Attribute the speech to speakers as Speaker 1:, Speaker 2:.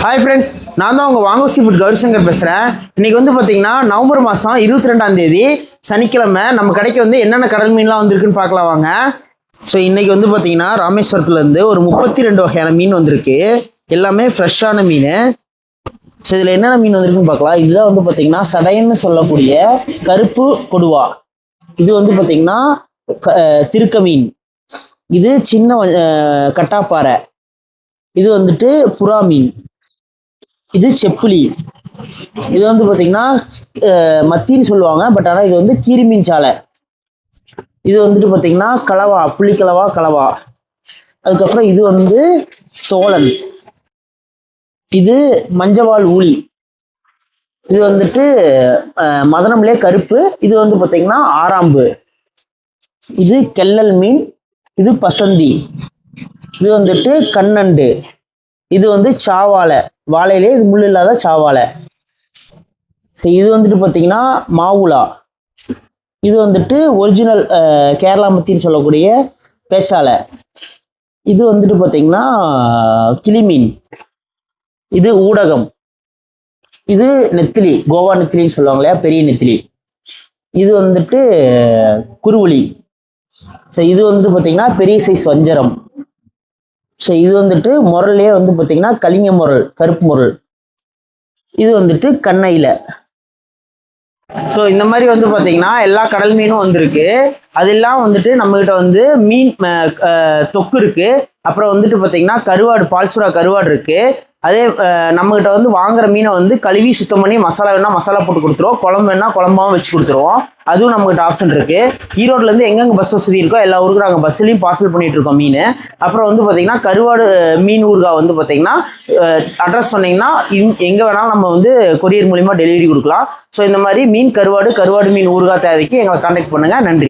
Speaker 1: Hi friends, நான் தான் உங்கள் வாங்கோ சீ ஃபுட் கௌரிசங்கர் பேசுகிறேன். இன்றைக்கி வந்து பார்த்தீங்கன்னா நவம்பர் மாதம் 22ஆம் தேதி சனிக்கிழமை நம்ம கடைக்கு வந்து என்னென்ன கடல் மீன்லாம் வந்திருக்குன்னு பார்க்கலாம் வாங்க. ஸோ இன்றைக்கி வந்து பார்த்தீங்கன்னா ராமேஸ்வரத்துலேருந்து ஒரு 32 வகையான மீன் வந்திருக்கு. எல்லாமே ஃப்ரெஷ்ஷான மீன். ஸோ இதில் என்னென்ன மீன் வந்திருக்குன்னு பார்க்கலாம். இதுதான் வந்து பார்த்தீங்கன்னா சடையன்னு சொல்லக்கூடிய கருப்பு கொடுவா. இது வந்து பார்த்தீங்கன்னா திருக்க மீன். இது சின்ன கட்டாப்பாறை. இது வந்துட்டு புறா மீன். இது செப்புளி. இது வந்து பார்த்தீங்கன்னா மத்தின்னு சொல்லுவாங்க, பட் ஆனால் இது வந்து கீரி மீன் சாலை. இது வந்துட்டு பார்த்தீங்கன்னா கலவா, புளிக்கலவா கலவா. அதுக்கப்புறம் இது வந்து தோழன். இது மஞ்சவாள் ஊளி. இது வந்துட்டு மதனம்லே கருப்பு. இது வந்து பார்த்தீங்கன்னா ஆராம்பு. இது கெல்லல் மீன். இது பசந்தி. இது வந்துட்டு கண்ணண்டு. இது வந்து சாவாலை, வாழையிலே இது முள் இல்லாத சாவாலை. இது வந்துட்டு பார்த்தீங்கன்னா மாவுளா. இது வந்துட்டு ஒரிஜினல் கேரளா மத்தின்னு சொல்லக்கூடிய பேச்சாலை. இது வந்துட்டு பார்த்தீங்கன்னா கிளிமீன். இது ஊடகம். இது நெத்திலி, கோவா நெத்திலின்னு சொல்லுவாங்க இல்லையா, பெரிய நெத்திலி. இது வந்துட்டு குருவுளி. ஸோ இது வந்துட்டு பார்த்தீங்கன்னா பெரிய சைஸ் வஞ்சரம். ஸோ இது வந்துட்டு முரல்லே வந்து பார்த்தீங்கன்னா கலிங்க முரல், கருப்பு முரல். இது வந்துட்டு கண்ணையில். ஸோ இந்த மாதிரி வந்து பார்த்தீங்கன்னா எல்லா கடல் மீனும் வந்திருக்கு. அதெல்லாம் வந்துட்டு நம்மகிட்ட வந்து மீன் தொக்கு இருக்கு. அப்புறம் வந்துட்டு பார்த்தீங்கன்னா கருவாடு, பால்சுரா கருவாடு இருக்கு. அதே நம்மகிட்ட வந்து வாங்குற மீனை வந்து கழுவி சுத்தம் பண்ணி மசாலா வேணா மசாலா போட்டு கொடுத்துருவோம், குழம்பு வேணா குழம்பாவும் வச்சு கொடுத்துருவோம். அதுவும் நம்மகிட்ட ஆப்ஷன் இருக்கு. ஈரோட்லேருந்து எங்கெங்கே பஸ் வசதி இருக்கோ எல்லா ஊருக்கு நாங்கள் பஸ்லையும் பார்சல் பண்ணிட்டு இருக்கோம் மீன். அப்புறம் வந்து பார்த்தீங்கன்னா கருவாடு மீன் ஊறுகாய் வந்து பார்த்தீங்கன்னா அட்ரஸ் சொன்னீங்கன்னா எங்கே வேணாலும் நம்ம வந்து கொரியர் மூலிமா டெலிவரி கொடுக்கலாம். ஸோ இந்த மாதிரி மீன் கருவாடு மீன் ஊறுகாய் தேவைக்கு எங்களை கான்டாக்ட் பண்ணுங்க. நன்றி.